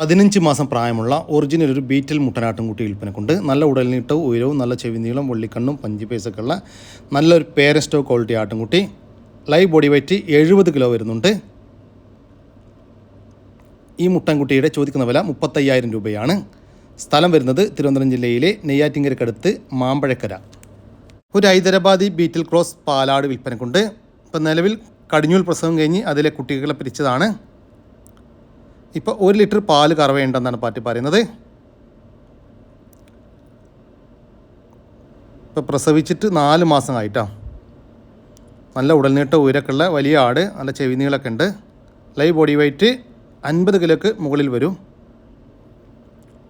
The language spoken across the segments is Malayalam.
15 മാസം പ്രായമുള്ള ഒറിജിനൽ ഒരു ബീറ്റൽ മുട്ടനാട്ടുംകുട്ടി വിൽപ്പനക്കുണ്ട്. നല്ല ഉടൽനീട്ടവും ഉയരവും നല്ല ചെവിനീളം വെള്ളിക്കണ്ണും പഞ്ചിപേസൊക്കെ ഉള്ള നല്ലൊരു പേരസ്റ്റോ ക്വാളിറ്റി ആട്ടുംകുട്ടി. ലൈവ് ബോഡി വെയ്റ്റ് 70 കിലോ വരുന്നുണ്ട്. ഈ മുട്ടൻകുട്ടിയുടെ ചോദിക്കുന്ന വില 35,000 രൂപയാണ്. സ്ഥലം വരുന്നത് തിരുവനന്തപുരം ജില്ലയിലെ നെയ്യാറ്റിൻകരക്കടുത്ത് മാമ്പഴക്കര. ഒരു ഹൈദരാബാദി ബീറ്റൽ ക്രോസ് പാലാട് വിൽപ്പനക്കുണ്ട്. ഇപ്പം നിലവിൽ കടിഞ്ഞൂൽ പ്രസവം കഴിഞ്ഞ് അതിലെ കുട്ടികളെ പിരിച്ചതാണ്. ഇപ്പോൾ 1 ലിറ്റർ പാല് കറവയുണ്ടെന്നാണ് പാറ്റി പറയുന്നത്. ഇപ്പോൾ പ്രസവിച്ചിട്ട് 4 മാസം ആയിട്ടാണ്. നല്ല ഉടൽനീട്ട ഉയരക്കുള്ള വലിയ ആട്, നല്ല ചെവിനീളൊക്കെ ഉണ്ട്. ലൈവ് ബോഡി വെയ്റ്റ് 50 കിലോക്ക് മുകളിൽ വരും.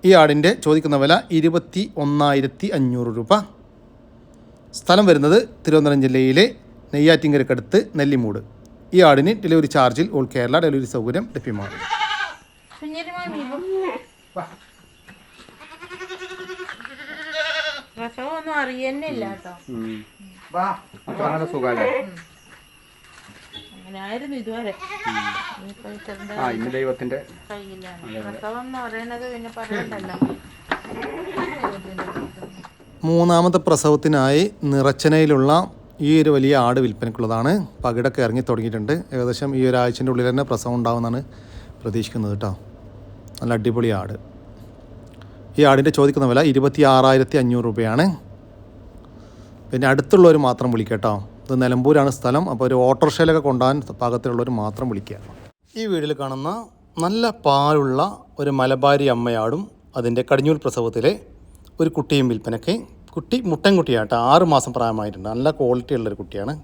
ഈ ആടിൻ്റെ ചോദിക്കുന്ന വില 21,500 രൂപ. സ്ഥലം വരുന്നത് തിരുവനന്തപുരം ജില്ലയിലെ നെയ്യാറ്റിൻകരക്കടുത്ത് നെല്ലിമൂട്. ഈ ആടിന് ഡെലിവറി ചാർജിൽ ഓൾ കേരള ഡെലിവറി സൗകര്യം ലഭ്യമാണ്. പ്രസവമൊന്നും അറിയുന്നില്ല കേട്ടോ. അങ്ങനെയായിരുന്നു ഇതുവരെ. ദൈവത്തിന്റെ കയ്യിലാണ് പ്രസവം എന്ന് പറയുന്നത്. പിന്നെ പറയണ്ടല്ലോ. മൂന്നാമത്തെ പ്രസവത്തിനായി നിറച്ചനയിലുള്ള ഈ ഒരു വലിയ ആട് വിൽപ്പനയ്ക്കുള്ളതാണ്. പകിടൊക്കെ ഇറങ്ങി തുടങ്ങിയിട്ടുണ്ട്. ഏകദേശം ഈ ഒരാഴ്ചൻ്റെ ഉള്ളിൽ തന്നെ പ്രസവം ഉണ്ടാകുമെന്നാണ് പ്രതീക്ഷിക്കുന്നത് കേട്ടോ. നല്ല അടിപൊളി ആട്. ഈ ആടിൻ്റെ ചോദിക്കുന്ന വില 26,500 രൂപയാണ്. പിന്നെ അടുത്തുള്ളവർ മാത്രം വിളിക്കുക കേട്ടോ. ഇത് നിലമ്പൂരാണ് സ്ഥലം. അപ്പോൾ ഒരു ഓട്ടോറിക്ഷയിലൊക്കെ കൊണ്ടുപോകാൻ പാകത്തിലുള്ളവർ മാത്രം വിളിക്കുക. ഈ വീഡിയോയിൽ കാണുന്ന നല്ല പാലുള്ള ഒരു മലബാരി അമ്മയാടും അതിൻ്റെ കടിഞ്ഞൂൽ പ്രസവത്തിലെ ഒരു കുട്ടിയും വിൽപ്പനയ്ക്ക്. കുട്ടി മുട്ടൻകുട്ടിയാട്ടോ. 6 മാസം പ്രായമായിട്ടുണ്ട്. നല്ല ക്വാളിറ്റി ഉള്ളൊരു കുട്ടിയാണ്.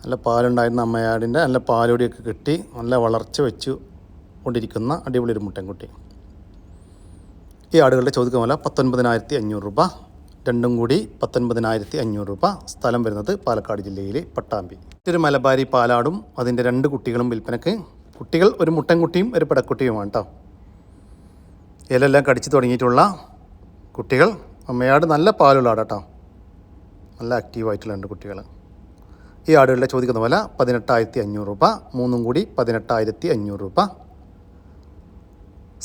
നല്ല പാലുണ്ടായിരുന്ന അമ്മയാടിൻ്റെ നല്ല പാലൊടിയൊക്കെ കിട്ടി നല്ല വളർച്ച വെച്ച് കൊണ്ടിരിക്കുന്ന അടിപൊളി ഒരു മുട്ടൻകുട്ടി. ഈ ആടുകളുടെ ചോദിക്കുന്ന വില 19,500 രൂപ. രണ്ടും കൂടി 19,500 രൂപ. സ്ഥലം വരുന്നത് പാലക്കാട് ജില്ലയിലെ പട്ടാമ്പി. ഒരു മലബാരി പാലാടും അതിൻ്റെ 2 കുട്ടികളും വിൽപ്പനയ്ക്ക്. കുട്ടികൾ ഒരു മുട്ടൻകുട്ടിയും ഒരു പെടക്കുട്ടിയുമാണ് കേട്ടോ. ഇലെല്ലാം കടിച്ചു തുടങ്ങിയിട്ടുള്ള കുട്ടികൾ. അമ്മയാട് നല്ല പാലുള്ള ആടാട്ടോ. നല്ല ആക്റ്റീവായിട്ടുള്ള 2 കുട്ടികൾ. ഈ ആടുകളുടെ ചോദിക്കുന്ന വില 18,500 രൂപ. മൂന്നും കൂടി 18,500 രൂപ.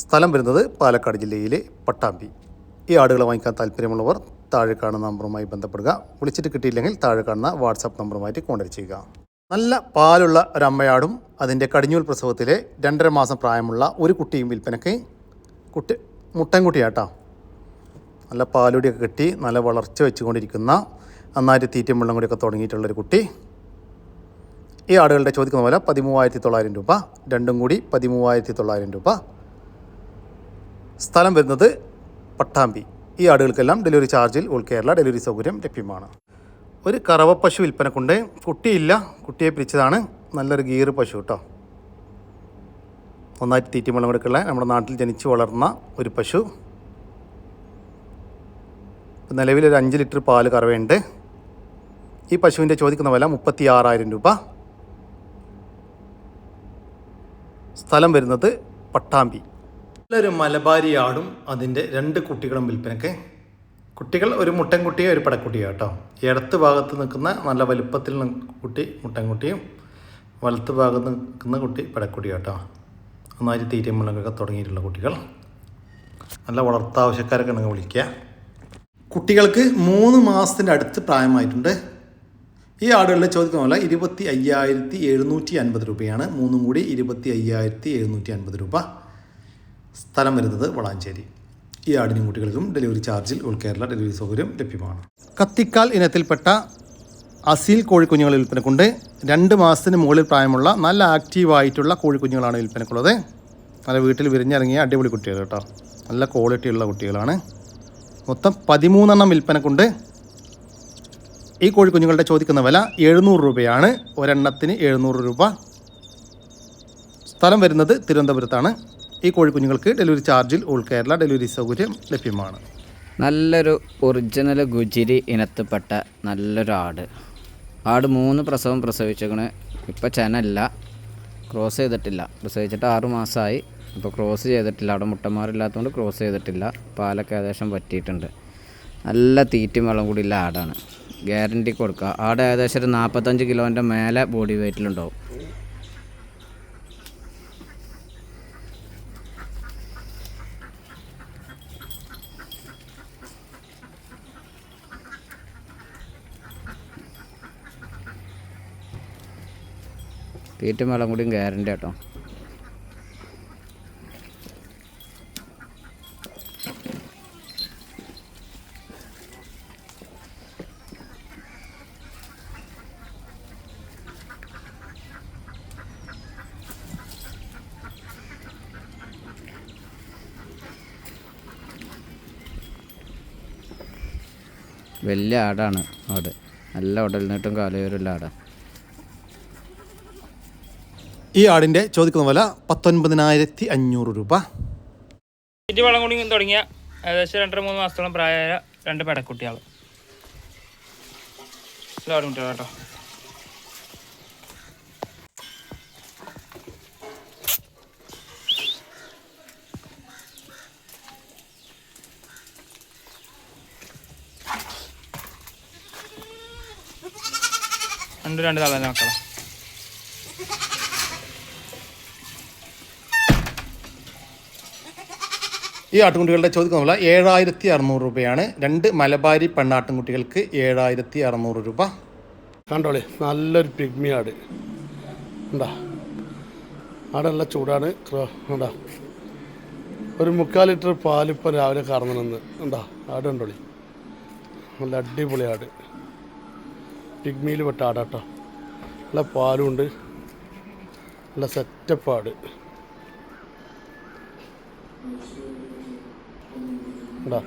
സ്ഥലം വരുന്നത് പാലക്കാട് ജില്ലയിലെ പട്ടാമ്പി. ഈ ആടുകൾ വാങ്ങിക്കാൻ താല്പര്യമുള്ളവർ താഴെ കാണുന്ന നമ്പറുമായി ബന്ധപ്പെടുക. വിളിച്ചിട്ട് കിട്ടിയില്ലെങ്കിൽ താഴെ കാണുന്ന വാട്സാപ്പ് നമ്പറുമായിട്ട് കോൺടാക്ട് ചെയ്യുക. നല്ല പാലുള്ള ഒരു അമ്മയാടും അതിൻ്റെ കടിഞ്ഞൂൽ പ്രസവത്തിലെ 2.5 മാസം പ്രായമുള്ള ഒരു കുട്ടിയും വിൽപ്പനയ്ക്ക്. കുട്ടി മുട്ടൻകുട്ടിയാട്ടോ. നല്ല പാലുടിയൊക്കെ കെട്ടി നല്ല വളർച്ച വെച്ചുകൊണ്ടിരിക്കുന്ന നന്നായിട്ട് തീറ്റയും വെള്ളം കൂടിയൊക്കെ തുടങ്ങിയിട്ടുള്ളൊരു കുട്ടി. ഈ ആടുകളുടെ ചോദിക്കുന്ന വില 13,900 രൂപ. രണ്ടും കൂടി 13,900 രൂപ. സ്ഥലം വരുന്നത് പട്ടാമ്പി. ഈ ആടുകൾക്കെല്ലാം ഡെലിവറി ചാർജിൽ ഓൾ കേരള ഡെലിവറി സൗകര്യം ലഭ്യമാണ്. ഒരു കറവ പശു വിൽപ്പനക്കുണ്ട്. കുട്ടിയില്ല, കുട്ടിയെ പിരിച്ചതാണ്. നല്ലൊരു ഗീർ പശു കേട്ടോ. നന്നായിട്ട് തീറ്റയും വെള്ളം കൊടുക്കുള്ള നമ്മുടെ നാട്ടിൽ ജനിച്ച് വളർന്ന ഒരു പശു. നിലവിലൊരു 5 ലിറ്റർ പാല് കറവയുണ്ട്. ഈ പശുവിൻ്റെ ചോദിക്കുന്ന വില 36,000 രൂപ. സ്ഥലം വരുന്നത് പട്ടാമ്പി. നല്ലൊരു മലബാരി ആടും അതിൻ്റെ 2 കുട്ടികളും വിൽപ്പനയ്ക്ക്. കുട്ടികൾ ഒരു മുട്ടൻകുട്ടിയോ ഒരു പടക്കുട്ടിയോ കേട്ടോ. ഇടത്ത് ഭാഗത്ത് നിൽക്കുന്ന നല്ല വലുപ്പത്തിൽ കുട്ടി മുട്ടൻകുട്ടിയും വലത്ത് ഭാഗത്ത് നിൽക്കുന്ന കുട്ടി പടക്കുട്ടിയോ കേട്ടോ. നന്നായിട്ട് തീറ്റയും വെള്ളമൊക്കെ തുടങ്ങിയിട്ടുള്ള കുട്ടികൾ. നല്ല വളർത്താവശ്യക്കാരൊക്കെ ഉണ്ടെങ്കിൽ വിളിക്കുക. കുട്ടികൾക്ക് 3 മാസത്തിൻ്റെ അടുത്ത് പ്രായമായിട്ടുണ്ട്. ഈ ആടുകളുടെ ചോദിക്കുന്ന വില 25,750 രൂപയാണ്. മൂന്നും കൂടി 25,750 രൂപ. സ്ഥലം വരുന്നത് വളാഞ്ചേരി. ഈ ആടിനും കുട്ടികൾക്കും ഡെലിവറി ചാർജിൽ ഓൾ കേരള ഡെലിവറി സൗകര്യം ലഭ്യമാണ്. കത്തിക്കാൽ ഇനത്തിൽപ്പെട്ട അസീൽ കോഴിക്കുഞ്ഞുങ്ങൾ വിൽപ്പനക്കുണ്ട്. 2 മാസത്തിന് മുകളിൽ പ്രായമുള്ള നല്ല ആക്റ്റീവായിട്ടുള്ള കോഴിക്കുഞ്ഞുങ്ങളാണ് വിൽപ്പനക്കുള്ളത്. നല്ല വീട്ടിൽ വിരിഞ്ഞിറങ്ങിയ അടിപൊളി കുട്ടികൾ കേട്ടോ. നല്ല ക്വാളിറ്റിയുള്ള കുട്ടികളാണ്. മൊത്തം 13 വിൽപ്പനക്കുണ്ട്. ഈ കോഴിക്കുഞ്ഞുങ്ങളുടെ ചോദിക്കുന്ന വില 700 രൂപയാണ്. ഒരെണ്ണത്തിന് 700 രൂപ. സ്ഥലം വരുന്നത് തിരുവനന്തപുരത്താണ്. ഈ കോഴിക്കുഞ്ഞുങ്ങൾക്ക് ഡെലിവറി ചാർജിൽ ഓൾ കേരള ഡെലിവറി സൗകര്യം ലഭ്യമാണ്. നല്ലൊരു ഒറിജിനൽ ഗുജിരി ഇനത്തിൽപ്പെട്ട നല്ലൊരു ആട്. 3 പ്രസവം പ്രസവിച്ചേക്കണ്. ഇപ്പോൾ ചെനല്ല, ക്രോസ് ചെയ്തിട്ടില്ല. പ്രസവിച്ചിട്ട് 6 മാസമായി. ഇപ്പോൾ ക്രോസ് ചെയ്തിട്ടില്ല. അവിടെ മുട്ടന്മാരില്ലാത്തതുകൊണ്ട് ക്രോസ് ചെയ്തിട്ടില്ല. പാലൊക്കെ ഏകദേശം പറ്റിയിട്ടുണ്ട്. നല്ല തീറ്റയും വെള്ളം കൂടി ഉള്ള ആടാണ്. ഗ്യാരണ്ടി കൊടുക്കുക. ആട് ഏകദേശം ഒരു 45 കിലോൻ്റെ മേലെ ബോഡി വെയ്റ്റിലുണ്ടാവും. തീറ്റ വെള്ളം കൂടിയും ഗ്യാരണ്ടി കേട്ടോ. വലിയ ആടാണ് ആട്, നല്ല ഉടൽ നീട്ടും കാലയോരുള്ള ആടാണ്. ഈ ആടിൻ്റെ ചോദിക്കുന്ന വില 19,500 രൂപ. തീറ്റി വളം കൂടി തുടങ്ങിയ ഏകദേശം 2-3 മാസത്തോളം പ്രായമായ 2 പെടക്കുട്ടികൾ. കുട്ടികൾ കേട്ടോ. രണ്ട് തല മക്കളാ. ഈ ആട്ടുംകുട്ടികളുടെ ചോദിക്കുന്ന വില 7,600 രൂപയാണ്. 2 മലബാരി പെണ്ണാട്ടുംകുട്ടികൾക്ക് 7,600 രൂപ. കണ്ടോളി, നല്ലൊരു പിഗ്മി ആട് ഉണ്ടാ. ആടെല്ലാം ചൂടാണ്. ഉണ്ടാ, ഒരു 3/4 ലിറ്റർ പാലിപ്പം രാവിലെ കറന്നു ഉണ്ടാ. ആട് കണ്ടോളി, നല്ല അടിപൊളി ആട്, പിഗ്മിയിൽ പെട്ട ആടാട്ടോ. നല്ല പാലും ഉണ്ട്, നല്ല സെറ്റപ്പ് ആട്. ഉണ്ടാ,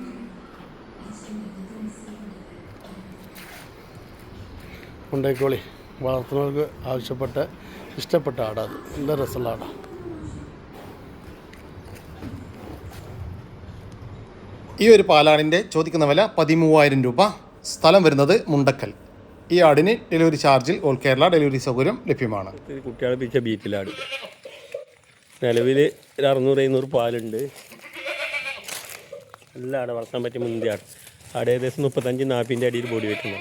ഉണ്ടായിക്കോളി. വളർത്തുന്നവർക്ക് ആവശ്യപ്പെട്ട ഇഷ്ടപ്പെട്ട ആടാത്. നല്ല രസമുള്ള ആടാ. ഈ ഒരു പാലാടിൻ്റെ ചോദിക്കുന്ന വില 13,000 രൂപ. സ്ഥലം വരുന്നത് മുണ്ടക്കൽ. ഈ ആടിന് ഡെലിവറി ചാർജിൽ ഓൾ കേരള ഡെലിവറി സൗകര്യം ലഭ്യമാണ്. കുട്ടികളെ പിടിച്ച ബീറ്റിലാട് നിലവിൽ 600-700 പാലുണ്ട്. നല്ല ആടെ വളർത്താൻ പറ്റിയ മുന്തിയ ആട്. ആട് ഏകദേശം 35-40 അടിയിൽ ബോഡി വെയിറ്റുണ്ടോ.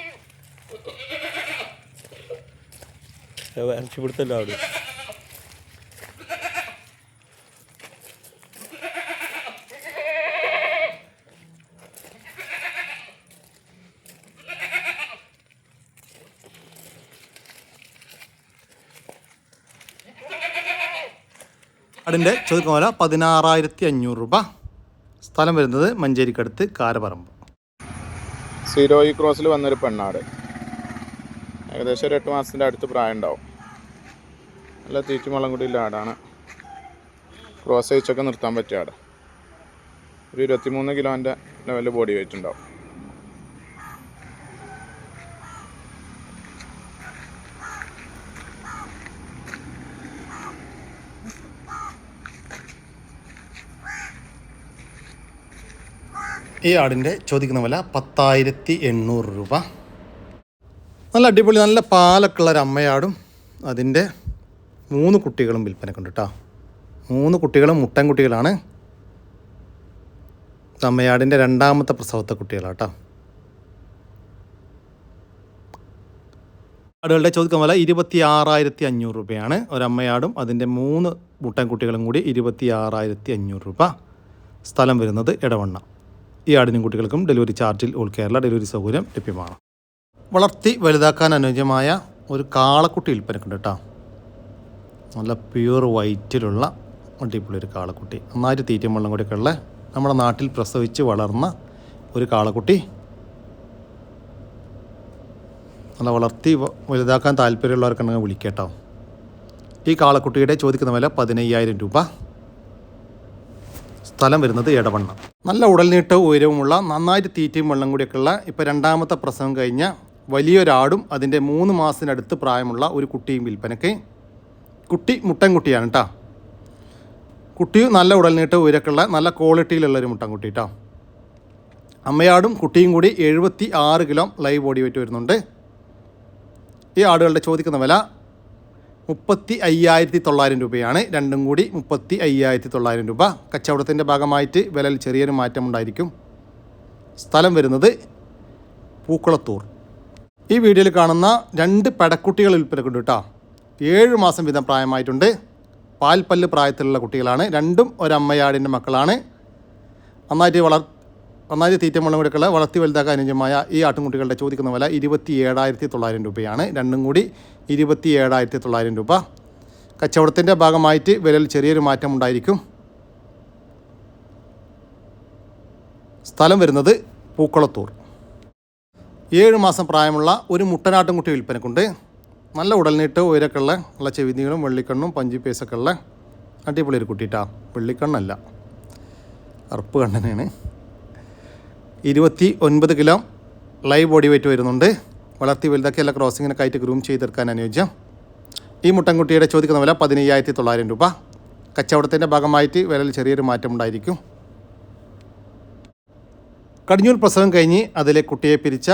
ഇറച്ചി പിടുത്തല്ലോ ആട്. ആടിൻ്റെ ചോദിക്കുന്ന വില 16,500 രൂപ. സ്ഥലം വരുന്നത് മഞ്ചേരിക്കടുത്ത് കാരപറമ്പ്. സീറോയി ക്രോസിൽ വന്നൊരു പെണ്ണാട്. ഏകദേശം ഒരു 8 മാസത്തിൻ്റെ അടുത്ത് പ്രായം ഉണ്ടാവും. നല്ല തീറ്റും വളം കൂടിയുള്ള ആടാണ്. ക്രോസ് അയച്ചൊക്കെ നിർത്താൻ പറ്റിയ ആട്. ഒരു 23 കിലോൻ്റെ ലെവലിൽ ബോഡി വെയിറ്റ് ഉണ്ടാവും. ഈ ആടിൻ്റെ ചോദിക്കുന്ന വില 10,800 രൂപ. നല്ല അടിപൊളി നല്ല പാലൊക്കെ ഉള്ള ഒരു അമ്മയാടും അതിൻ്റെ 3 കുട്ടികളും വിൽപ്പനക്കുണ്ട് കേട്ടോ. 3 കുട്ടികളും മുട്ടൻ കുട്ടികളാണ്. അമ്മയാടിൻ്റെ 2ാമത്തെ പ്രസവത്തെ കുട്ടികളാണ് കേട്ടോ. ആടുകളുടെ ചോദിക്കുന്ന വില 26,500 രൂപയാണ്. ഒരമ്മയാടും അതിൻ്റെ 3 മുട്ടൻ കുട്ടികളും കൂടി 26,500 രൂപ. സ്ഥലം വരുന്നത് എടവണ്ണ. ഈ ആടിനും കുട്ടികൾക്കും ഡെലിവറി ചാർജിൽ ഓൾ കേരള ഡെലിവറി സൗകര്യം ലഭ്യമാണ്. വളർത്തി വലുതാക്കാൻ അനുയോജ്യമായ ഒരു കാളക്കുട്ടി വിൽപ്പനക്കുണ്ട് കേട്ടോ. നല്ല പ്യൂർ വൈറ്റിലുള്ള അടിപൊളി ഒരു കാളക്കുട്ടി. നന്നായിട്ട് തീറ്റയും വെള്ളം കൂടിയൊക്കെ ഉള്ള നമ്മുടെ നാട്ടിൽ പ്രസവിച്ച് വളർന്ന ഒരു കാളക്കുട്ടി. നല്ല വളർത്തി വലുതാക്കാൻ താല്പര്യമുള്ളവർക്കുണ്ടെങ്കിൽ വിളിക്കേട്ടോ. ഈ കാളക്കുട്ടിയുടെ ചോദിക്കുന്ന വില 15,000 രൂപ. സ്ഥലം വരുന്നത് എടവണ്ണ. നല്ല ഉടൽനീട്ടവും ഉയരവുമുള്ള നന്നായിട്ട് തീറ്റയും വെള്ളം കൂടിയൊക്കെയുള്ള ഇപ്പോൾ 2ാമത്തെ പ്രസവം കഴിഞ്ഞ വലിയൊരാടും അതിൻ്റെ 3 മാസത്തിനടുത്ത് പ്രായമുള്ള ഒരു കുട്ടിയും വിൽപ്പനയ്ക്ക്. കുട്ടി മുട്ടൻ കുട്ടിയാണ് കേട്ടോ. കുട്ടിയും നല്ല ഉടൽനീട്ടവും ഉയരക്കുള്ള നല്ല ക്വാളിറ്റിയിലുള്ളൊരു മുട്ടൻ കുട്ടി കേട്ടോ. അമ്മയാടും കുട്ടിയും കൂടി 76 കിലോ ലൈവ് ബോഡി വെയിറ്റ് വരുന്നുണ്ട്. ഈ ആടുകളുടെ ചോദിക്കുന്ന വില 35,900 രൂപയാണ്. രണ്ടും കൂടി 35,900 രൂപ. കച്ചവടത്തിൻ്റെ ഭാഗമായിട്ട് വിലയിൽ ചെറിയൊരു മാറ്റമുണ്ടായിരിക്കും. സ്ഥലം വരുന്നത് പൂക്കുളത്തൂർ. ഈ വീഡിയോയിൽ കാണുന്ന 2 പെടക്കുട്ടികൾ വിൽപ്പനക്കുണ്ട് കേട്ടോ. 7 മാസം വീതം പ്രായമായിട്ടുണ്ട്. പാൽപ്പല്ല് പ്രായത്തിലുള്ള കുട്ടികളാണ്. രണ്ടും ഒരമ്മയാടിൻ്റെ മക്കളാണ്. നന്നായിട്ട് തീറ്റ വെള്ളം കൊടുക്കുള്ള വളർത്തി വലുതാക്കാൻ അനുയോജ്യമായ ഈ ആട്ടുംകുട്ടികളുടെ ചോദിക്കുന്ന വില 27,900 രൂപയാണ്. രണ്ടും കൂടി 27,900 രൂപ. കച്ചവടത്തിൻ്റെ ഭാഗമായിട്ട് വിലയിൽ ചെറിയൊരു മാറ്റം ഉണ്ടായിരിക്കും. സ്ഥലം വരുന്നത് പൂക്കുളത്തൂർ. 7 മാസം പ്രായമുള്ള ഒരു മുട്ടനാട്ടുംകുട്ടി വിൽപ്പനക്കുണ്ട്. നല്ല ഉടൽനീട്ട് ഉയരമൊക്കെ ഉള്ള നല്ല ചെവിനീളും വെള്ളിക്കണ്ണും പഞ്ചി പേസൊക്കെ ഉള്ള അടിപൊളി ഒരു കുട്ടിയിട്ടാ. വെള്ളിക്കണ്ണല്ല, കറുപ്പ് കണ്ണനാണ്. 29 കിലോ ലൈവ് ബോഡി വെയിറ്റ് വരുന്നുണ്ട്. വളർത്തി വലുതാക്കി എല്ലാ ക്രോസിങ്ങിനൊക്കെ ആയിട്ട് ഗ്രൂം ചെയ്തെടുക്കാൻ അനുയോജ്യം. ഈ മുട്ടൻകുട്ടിയുടെ ചോദിക്കുന്ന വില 15,900 രൂപ. കച്ചവടത്തിൻ്റെ ഭാഗമായിട്ട് വിലയിൽ ചെറിയൊരു മാറ്റം ഉണ്ടായിരിക്കും. കടിഞ്ഞൂൽ പ്രസവം കഴിഞ്ഞ് അതിലെ കുട്ടിയെ പിരിച്ച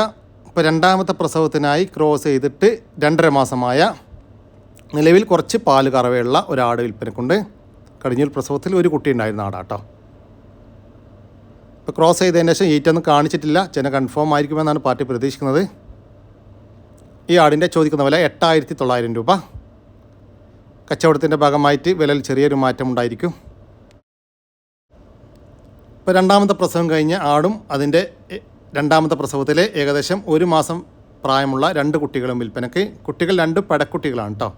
ഇപ്പോൾ 2ാമത്തെ പ്രസവത്തിനായി ക്രോസ് ചെയ്തിട്ട് 2.5 മാസമായ നിലവിൽ കുറച്ച് പാല് കറവയുള്ള ഒരാട് വിൽപ്പനക്കുണ്ട്. കടിഞ്ഞൂൽ പ്രസവത്തിൽ ഒരു കുട്ടി ഉണ്ടായിരുന്ന ആടാട്ടോ. ഇപ്പോൾ ക്രോസ് ചെയ്തതിന് ശേഷം ഈറ്റൊന്നും കാണിച്ചിട്ടില്ല. ചെന കൺഫേം ആയിരിക്കുമെന്നാണ് പാർട്ടി പ്രതീക്ഷിക്കുന്നത്. ഈ ആടിൻ്റെ ചോദിക്കുന്ന വില 8,900 രൂപ. കച്ചവടത്തിൻ്റെ ഭാഗമായിട്ട് വിലയിൽ ചെറിയൊരു മാറ്റം ഉണ്ടായിരിക്കും. ഇപ്പോൾ 2ാമത്തെ പ്രസവം കഴിഞ്ഞ ആടും അതിൻ്റെ 2ാമത്തെ പ്രസവത്തിലെ ഏകദേശം 1 മാസം പ്രായമുള്ള 2 കുട്ടികളും വിൽപ്പനയ്ക്ക്. കുട്ടികൾ 2 പടക്കുട്ടികളാണ് കേട്ടോ.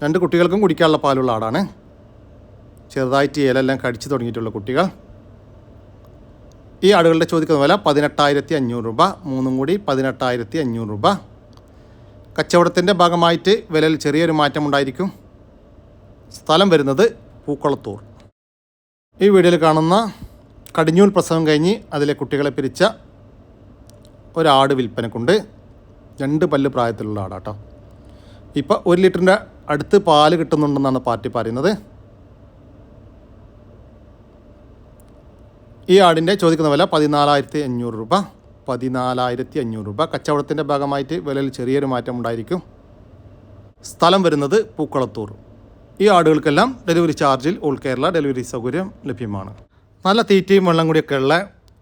2 കുട്ടികൾക്കും കുടിക്കാനുള്ള പാലുള്ള ആടാണ്. ചെറുതായിട്ട് ഇലയെല്ലാം കടിച്ചു തുടങ്ങിയിട്ടുള്ള കുട്ടികൾ. ഈ ആടുകളുടെ ചോദിക്കുന്ന വില 18,500 രൂപ. 3 കൂടി 18,500 രൂപ. കച്ചവടത്തിൻ്റെ ഭാഗമായിട്ട് വിലയിൽ ചെറിയൊരു മാറ്റം ഉണ്ടായിരിക്കും. സ്ഥലം വരുന്നത് പൂക്കുളത്തൂർ. ഈ വീഡിയോയിൽ കാണുന്ന കടിഞ്ഞൂൽ പ്രസവം കഴിഞ്ഞ് അതിലെ കുട്ടികളെ പിരിച്ച ഒരാട് വിൽപ്പനക്കുണ്ട്. 2 പല്ല് പ്രായത്തിലുള്ള ആടാട്ടോ. ഇപ്പോൾ 1 ലിറ്ററിൻ്റെ അടുത്ത് പാല് കിട്ടുന്നുണ്ടെന്നാണ് പാർട്ടി പറയുന്നത്. ഈ ആടിൻ്റെ ചോദിക്കുന്ന വില 14,500 രൂപ. 14,500 രൂപ. കച്ചവടത്തിൻ്റെ ഭാഗമായിട്ട് വിലയിൽ ചെറിയൊരു മാറ്റം ഉണ്ടായിരിക്കും. സ്ഥലം വരുന്നത് പൂക്കുളത്തൂർ. ഈ ആടുകൾക്കെല്ലാം ഡെലിവറി ചാർജിൽ ഓൾ കേരള ഡെലിവറി സൗകര്യം ലഭ്യമാണ്. നല്ല തീറ്റയും വെള്ളം കൂടിയൊക്കെ ഉള്ള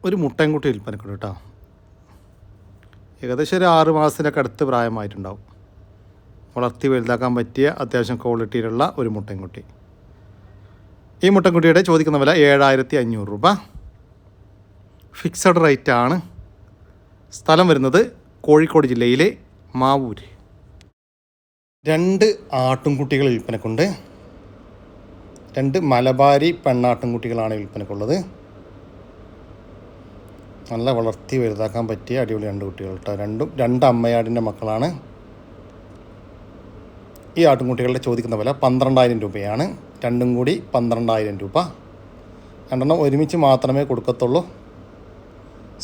ഒരു മുട്ടൻകുട്ടി വിൽപ്പനക്കുണ്ട് കേട്ടോ. ഏകദേശം ഒരു 6 മാസത്തിനൊക്കെ അടുത്ത് പ്രായമായിട്ടുണ്ടാവും. വളർത്തി വലുതാക്കാൻ പറ്റിയ അത്യാവശ്യം ക്വാളിറ്റിയിലുള്ള ഒരു മുട്ടൻകുട്ടി. ഈ മുട്ടൻകുട്ടിയുടെ ചോദിക്കുന്ന വില 7,500 രൂപ. ഫിക്സഡ് റേറ്റ് ആണ്. സ്ഥലം വരുന്നത് കോഴിക്കോട് ജില്ലയിലെ മാവൂര്. 2 ആട്ടുംകുട്ടികൾ വിൽപ്പനക്കുണ്ട്. 2 മലബാരി പെണ്ണാട്ടുംകുട്ടികളാണ് വിൽപ്പനക്കുള്ളത്. നല്ല വളർത്തി വലുതാക്കാൻ പറ്റിയ അടിപൊളി 2 കുട്ടികൾ കേട്ടോ. 2 അമ്മയാടിൻ്റെ മക്കളാണ്. ഈ ആട്ടുംകുട്ടികളുടെ ചോദിക്കുന്ന വില 12,000 രൂപയാണ്. 2 കൂടി 12,000 രൂപ. 2 ഒരുമിച്ച് മാത്രമേ കൊടുക്കത്തുള്ളൂ.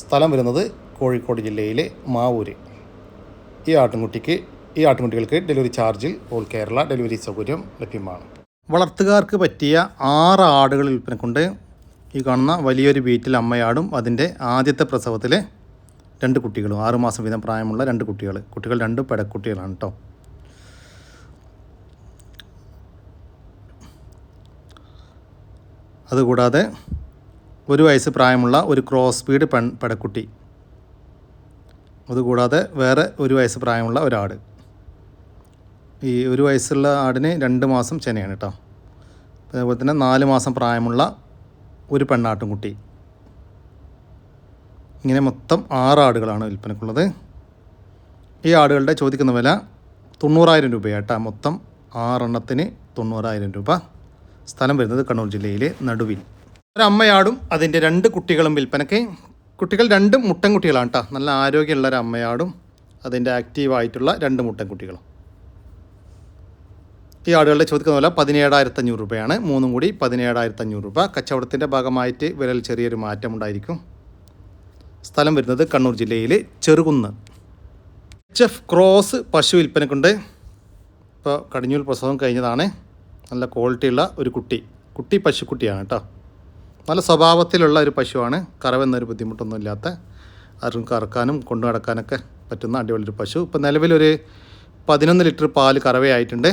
സ്ഥലം വരുന്നത് കോഴിക്കോട് ജില്ലയിലെ മാവൂര്. ഈ ആട്ടുംകുട്ടികൾക്ക് ഡെലിവറി ചാർജിൽ ഓൾ കേരള ഡെലിവറി സൗകര്യം ലഭ്യമാണ്. വളർത്തുകാർക്ക് പറ്റിയ 6 ആടുകൾ വിൽപ്പനക്കുണ്ട്. ഈ കാണുന്ന വലിയൊരു വീട്ടിൽ അമ്മയാടും അതിൻ്റെ ആദ്യത്തെ പ്രസവത്തിലെ 2 കുട്ടികളും 6 മാസം വീതം പ്രായമുള്ള 2 കുട്ടികൾ 2 പെടക്കുട്ടികളാണ് കേട്ടോ. അതുകൂടാതെ 1 വയസ്സ് പ്രായമുള്ള ഒരു ക്രോസ് ബീഡ് പെടക്കുട്ടി. അതുകൂടാതെ വേറെ 1 വയസ്സ് പ്രായമുള്ള ഒരാട്. ഈ 1 വയസ്സുള്ള ആടിന് 2 മാസം ചെനയാണ് കേട്ടോ. അതേപോലെ തന്നെ 4 മാസം പ്രായമുള്ള ഒരു പെണ്ണാട്ടുംകുട്ടി. ഇങ്ങനെ മൊത്തം 6 ആടുകളാണ് വിൽപ്പനക്കുള്ളത്. ഈ ആടുകളുടെ ചോദിക്കുന്ന വില 90,000 രൂപയാട്ടോ. മൊത്തം 6 എണ്ണത്തിന് 90,000 രൂപ. സ്ഥലം വരുന്നത് കണ്ണൂർ ജില്ലയിലെ നടുവിൽ. ഒരമ്മയാടും അതിൻ്റെ 2 കുട്ടികളും വിൽപ്പനയ്ക്ക്. കുട്ടികൾ 2 മുട്ടൻകുട്ടികളാണ് കേട്ടോ. നല്ല ആരോഗ്യമുള്ള ഒരു അമ്മയാടും അതിൻ്റെ ആക്റ്റീവായിട്ടുള്ള 2 മുട്ടൻകുട്ടികളും. ഈ ആടുകളുടെ ചോദിക്കുന്ന വില 17,500 രൂപയാണ്. 3 കൂടി 17,500 രൂപ. കച്ചവടത്തിൻ്റെ ഭാഗമായിട്ട് വിലയിൽ ചെറിയൊരു മാറ്റം ഉണ്ടായിരിക്കും. സ്ഥലം വരുന്നത് കണ്ണൂർ ജില്ലയിലെ ചെറുകുന്ന്. HF ക്രോസ് പശു വിൽപ്പനക്കുണ്ട്. ഇപ്പോൾ കടിഞ്ഞൂൽ പ്രസവം കഴിഞ്ഞതാണ്. നല്ല ക്വാളിറ്റിയുള്ള ഒരു കുട്ടി പശുക്കുട്ടിയാണ് കേട്ടോ. നല്ല സ്വഭാവത്തിലുള്ള ഒരു പശുവാണ്. കറവെന്നൊരു ബുദ്ധിമുട്ടൊന്നും ഇല്ലാത്ത, ആർക്കും കറക്കാനും കൊണ്ടു നടക്കാനൊക്കെ പറ്റുന്ന അടിപൊളി ഒരു പശു. ഇപ്പോൾ നിലവിലൊരു 11 ലിറ്റർ പാല് കറവയായിട്ടുണ്ട്.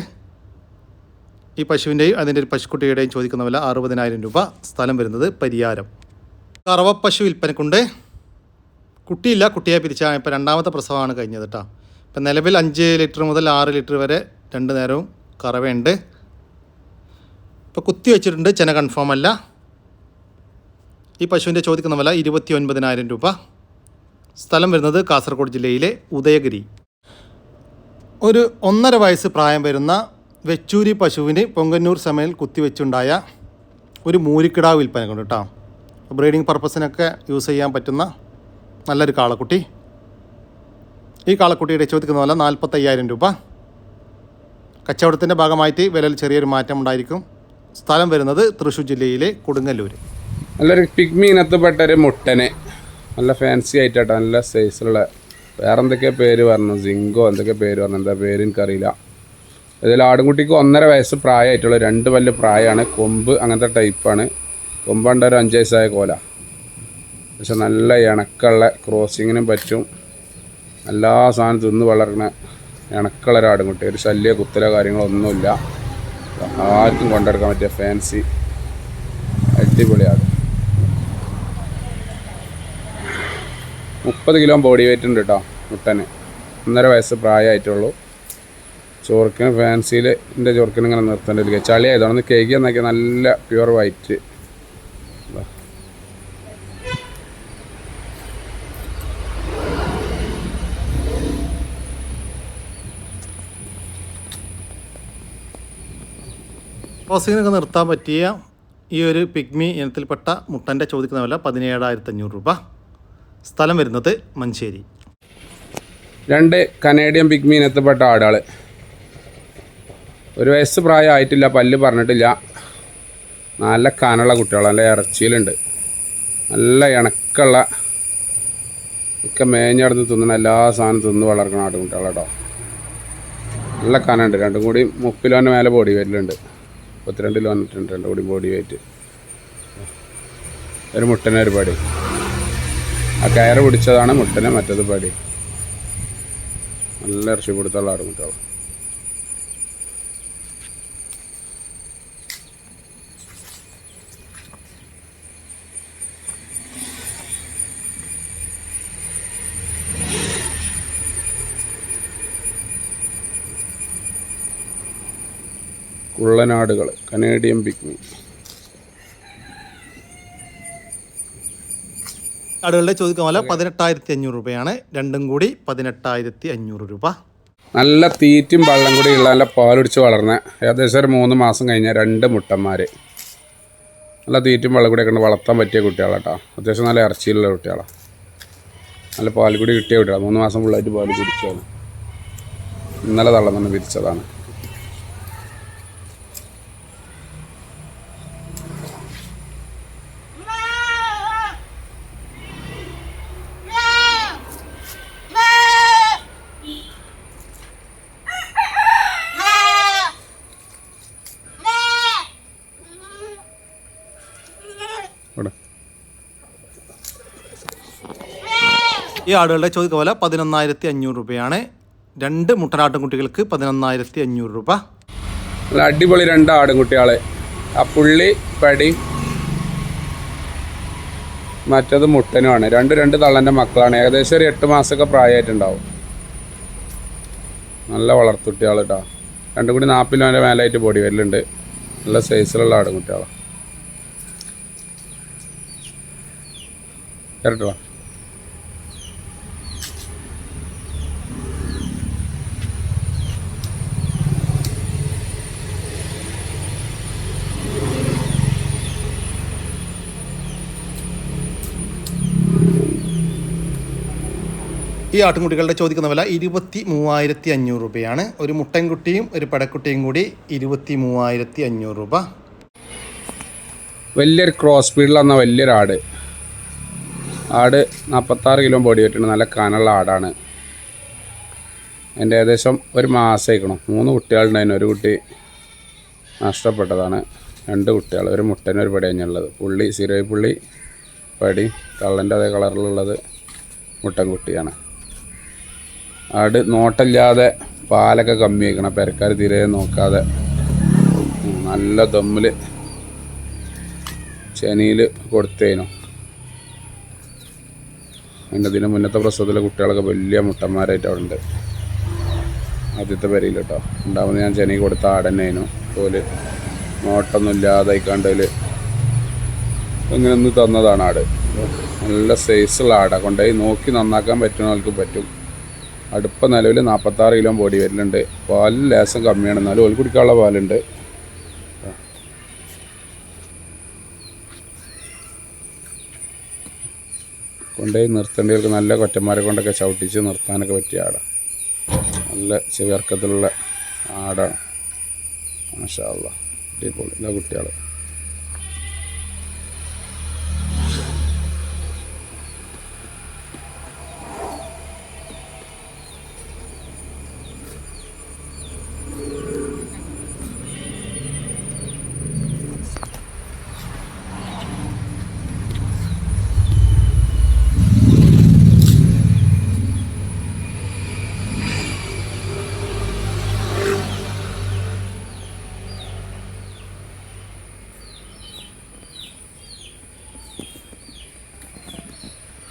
ഈ പശുവിൻ്റെയും അതിൻ്റെ ഒരു പശുക്കുട്ടിയുടെയും ചോദിക്കുന്ന വില 60,000 രൂപ. സ്ഥലം വരുന്നത് പരിയാരം. കറവ പശു വിൽപ്പനക്കുണ്ട്. കുട്ടിയില്ല, കുട്ടിയെ പിരിച്ചാൽ ഇപ്പോൾ 2ാമത്തെ പ്രസവമാണ് കഴിഞ്ഞത് കേട്ടോ. ഇപ്പം നിലവിൽ 5 ലിറ്റർ മുതൽ 6 ലിറ്റർ വരെ 2 നേരവും കറവയുണ്ട്. ഇപ്പോൾ കുത്തി വെച്ചിട്ടുണ്ട്, ചെന കൺഫേം അല്ല. ഈ പശുവിൻ്റെ ചോദിക്കുന്ന വില 29,000 രൂപ. സ്ഥലം വരുന്നത് കാസർഗോഡ് ജില്ലയിലെ ഉദയഗിരി. ഒരു 1.5 വയസ്സ് പ്രായം വരുന്ന വെച്ചൂരി പശുവിന് പൊങ്കന്നൂർ സമയിൽ കുത്തിവെച്ചുണ്ടായ ഒരു മൂരിക്കിടാവ് വിൽപ്പനക്കുണ്ട് കേട്ടോ. ബ്രീഡിംഗ് പർപ്പസിനൊക്കെ യൂസ് ചെയ്യാൻ പറ്റുന്ന നല്ലൊരു കാളക്കുട്ടി. ഈ കാളക്കുട്ടിയുടെ ചോദിക്കുന്ന വില 45,000 രൂപ. കച്ചവടത്തിൻ്റെ ഭാഗമായിട്ട് വിലയിൽ ചെറിയൊരു മാറ്റം ഉണ്ടായിരിക്കും. സ്ഥലം വരുന്നത് തൃശ്ശൂർ ജില്ലയിലെ കൊടുങ്ങല്ലൂർ. നല്ലൊരു പിഗ്മി ഇനത്തിൽപ്പെട്ട ഒരു മുട്ടനെ നല്ല ഫാൻസി ആയിട്ടാട്ടോ, നല്ല സൈസിലുള്ള, വേറെ എന്തൊക്കെയോ പേര് പറഞ്ഞു, സിങ്കോ എന്തൊക്കെ പേര് പറഞ്ഞു, എന്താ പേര് എനിക്കറിയില്ല. ഇതിൽ ആടുംകുട്ടിക്ക് 1.5 വയസ്സ് പ്രായമായിട്ടുള്ള 2 പല്ല് പ്രായമാണ്. കൊമ്പ് അങ്ങനത്തെ ടൈപ്പാണ്. കൊമ്പണ്ട ഒരു 5 വയസ്സായ കോല. പക്ഷെ നല്ല ഇണക്കുള്ള ക്രോസിങ്ങിനും പറ്റും. എല്ലാ സാധനം തിന്ന് വളർന്ന ഇണക്കുള്ള ഒരു ആടുംകുട്ടി. ഒരു ശല്യ കുത്തലോ കാര്യങ്ങളോ ഒന്നുമില്ല. ആർക്കും കൊണ്ടെടുക്കാൻ പറ്റിയ ഫാൻസി അടിപൊളിയാണ്. 30 കിലോ ബോഡി വെയിറ്റ് ഉണ്ട് കേട്ടോ മുട്ടന്. 1.5 വയസ്സ് പ്രായമായിട്ടുള്ളൂ. ചോർക്കിന് ഫാൻസിയിൽ എൻ്റെ ചോർക്കിന് ഇങ്ങനെ നിർത്തേണ്ടിരിക്കുക. ചളി ആയതാണ് കേക്ക് എന്നൊക്കെ നല്ല പ്യുവർ വൈറ്റ്. ക്രോസിങ്ങിനൊക്കെ നിർത്താൻ പറ്റിയ ഈ ഒരു പിഗ്മി ഇനത്തിൽപ്പെട്ട മുട്ടൻ്റെ ചോദിക്കുന്ന വില 17,500 രൂപ. സ്ഥലം വരുന്നത് മഞ്ചേരി. 2 കനേഡിയൻ പിഗ്മി ഇനത്തിൽപ്പെട്ട ആടുകൾ. 1 വയസ്സ് പ്രായമായിട്ടില്ല, പല്ല് പറഞ്ഞിട്ടില്ല. നല്ല കനുള്ള കുട്ടികൾ, നല്ല ഇറച്ചിയിലുണ്ട്. നല്ല ഇണക്കുള്ള ഒക്കെ മേഞ്ഞടന്ന് തിന്നുന്ന എല്ലാ സാധനം തിന്ന് വളർക്കുന്ന ആടുകുട്ടികളാട്ടോ. നല്ല കനുണ്ട്. രണ്ടും കൂടി 30 കിലോൻ്റെ മേലെ ബോഡി വെയിറ്റിലുണ്ട്. 32 കിലോ വന്നിട്ടുണ്ട് രണ്ടും കൂടി ബോഡി വെയിറ്റ്. ഒരു മുട്ടനെ ഒരു പടി. ആ കയറ് പിടിച്ചതാണ് മുട്ടനെ, മറ്റത് പടി. നല്ല ഇറച്ചി കൊടുത്തുള്ള ആടുകുട്ടികൾ. കുള്ളനാടുകൾ, കനേഡിയൻ പിഗ്മി. ആടുകളുടെ ചോദിക്കുന്ന വില 18,500 രൂപയാണ്. രണ്ടും കൂടി 18,500 രൂപ. നല്ല തീറ്റും വെള്ളം കൂടി ഉള്ള, നല്ല പാലൊടിച്ച് വളർന്ന, ഏകദേശം ഒരു 3 മാസം കഴിഞ്ഞ 2 മുട്ടന്മാർ. നല്ല തീറ്റും വെള്ളം കൂടിയൊക്കെ ഉണ്ട്, വളർത്താൻ പറ്റിയ കുട്ടികളാട്ടോ. അത്യാവശ്യം നല്ല ഇറച്ചിയിലുള്ള കുട്ടികളാണ്. നല്ല പാൽക്കുടി കിട്ടിയ കുട്ടികളാണ്. 3 മാസം ഫുള്ളായിട്ട് പാൽ കുടിച്ചതാണ്. ഇന്നലെ തള്ളം തന്നെ വിരിച്ചതാണ്. ഈ ആടുകളുടെ ചോദിക്കുന്ന വില 11,500 രൂപയാണ്. 2 മുട്ടനാട്ടുംകുട്ടികൾക്ക് 11,500 രൂപ. നല്ല അടിപൊളി 2 ആടുംകുട്ടികൾ. ആ പുള്ളി പടി, മറ്റത് മുട്ടനുമാണ്. 2 തള്ളൻ്റെ മക്കളാണ്. ഏകദേശം ഒരു 8 മാസമൊക്കെ പ്രായമായിട്ടുണ്ടാവും. നല്ല വളർത്തുകുട്ടികൾ കേട്ടോ. രണ്ടും കൂടി 40 കിലോൻ്റെ മേലായിട്ട് ബോഡി വരലുണ്ട്. നല്ല സൈസിലുള്ള ആടുംകുട്ടികളാണ് കേട്ടോ. ഈ ആട്ടുംകുട്ടികളുടെ ചോദിക്കുന്ന വില 23,500 രൂപയാണ്. ഒരു മുട്ടൻകുട്ടിയും ഒരു പടക്കുട്ടിയും കൂടി 23,500 രൂപ. വലിയൊരു ക്രോസ് സ്പീഡിൽ വന്ന വലിയൊരു ആട്. 46 കിലോ ബോഡി വെയിറ്റുണ്ട്. നല്ല കനുള്ള ആടാണ്. എൻ്റെ ഏകദേശം 1 മാസം ആയിക്കണം. 3 കുട്ടികളുണ്ടായിരുന്നു. ഒരു കുട്ടി നഷ്ടപ്പെട്ടതാണ്. 2 കുട്ടികൾ, ഒരു മുട്ടനും ഒരു പടി കഴിഞ്ഞുള്ളത്. പുള്ളി സിരോയി പുള്ളി പടി, കള്ളൻ്റെ അതേ കളറിലുള്ളത് മുട്ടൻകുട്ടിയാണ്. ആട് നോട്ടമില്ലാതെ പാലൊക്കെ കമ്മി വയ്ക്കണം. പെരക്കാർ തീരെ നോക്കാതെ നല്ല ദമ്മിൽ ചെനിയിൽ കൊടുത്തേനു. അതിൻ്റെ ഇതിന് മുന്നത്തെ പ്രസവത്തിലെ കുട്ടികളൊക്കെ വലിയ മുട്ടന്മാരായിട്ട് അവിടെ ഉണ്ട്. ആദ്യത്തെ പെരയിൽ കേട്ടോ ഉണ്ടാവുന്നത്. ഞാൻ ചെനി കൊടുത്ത ആടന്നേനു. തോല് നോട്ടൊന്നും ഇല്ലാതെ കണ്ടതിൽ ഇങ്ങനെ ഒന്ന് തന്നതാണ് ആട്. നല്ല സൈസുള്ള ആടാണ്. കൊണ്ടുപോയി നോക്കി നന്നാക്കാൻ പറ്റുന്നവർക്ക് പറ്റും. അടുപ്പ നിലവിൽ 46 കിലോ ബോഡി വരുന്നുണ്ട്. പാലിൽ ലേശം കമ്മിയാണ്, എന്നാലും ഓൽ കുടിക്കാനുള്ള പാലുണ്ട്. കൊണ്ടുപോയി നിർത്തേണ്ടവർക്ക് നല്ല കൊറ്റന്മാരെ കൊണ്ടൊക്കെ ചവിട്ടിച്ച് നിർത്താനൊക്കെ പറ്റിയ ആടാണ്. നല്ല ചെവിയർക്കത്തിലുള്ള ആടാണ്. മാഷാ അല്ലാഹ്, അടിപൊളി. ഇതാ കുട്ടികൾ.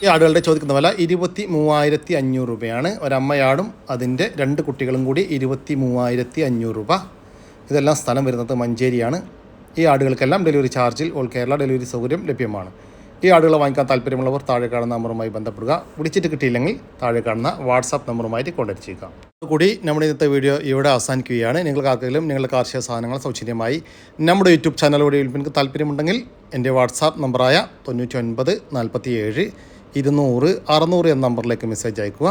ഈ ആടുകളുടെ ചോദിക്കുന്ന വില 23,500 രൂപയാണ്. ഒരമ്മയാടും അതിൻ്റെ 2 കുട്ടികളും കൂടി 23,500 രൂപ. ഇതെല്ലാം സ്ഥലം വരുന്നത് മഞ്ചേരിയാണ്. ഈ ആടുകൾക്കെല്ലാം ഡെലിവറി ചാർജിൽ ഓൾ കേരള ഡെലിവറി സൗകര്യം ലഭ്യമാണ്. ഈ ആടുകളെ വാങ്ങിക്കാൻ താല്പര്യമുള്ളവർ താഴെ കാണുന്ന നമ്പറുമായി ബന്ധപ്പെടുക. വിളിച്ചിട്ട് കിട്ടിയില്ലെങ്കിൽ താഴെ കാണുന്ന വാട്സാപ്പ് നമ്പറുമായിട്ട് കോൺടാക്ട് ചെയ്യുക. അതുകൂടി നമ്മുടെ ഇന്നത്തെ വീഡിയോ ഇവിടെ അവസാനിക്കുകയാണ്. നിങ്ങൾക്ക് ആർക്കെങ്കിലും നിങ്ങളുടെ കാർഷിക സാധനങ്ങൾ സൗജന്യമായി നമ്മുടെ യൂട്യൂബ് ചാനലിലൂടെ വിൽപ്പനയ്ക്ക് താല്പര്യമുണ്ടെങ്കിൽ എൻ്റെ വാട്സാപ്പ് നമ്പറായ 99 47 200 600 എന്ന നമ്പറിലേക്ക് മെസ്സേജ് അയക്കുക.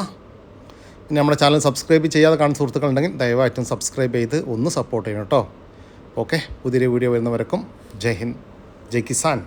പിന്നെ നമ്മുടെ ചാനൽ സബ്സ്ക്രൈബ് ചെയ്യാതെ കാണുന്ന സുഹൃത്തുക്കളുണ്ടെങ്കിൽ ദയവായിട്ടും സബ്സ്ക്രൈബ് ചെയ്ത് ഒന്ന് സപ്പോർട്ട് ചെയ്യണം കേട്ടോ. ഓക്കെ, പുതിയൊരു വീഡിയോ വരുന്നവരേക്കും ജയ് ഹിന്ദ്, ജയ് കിസാൻ.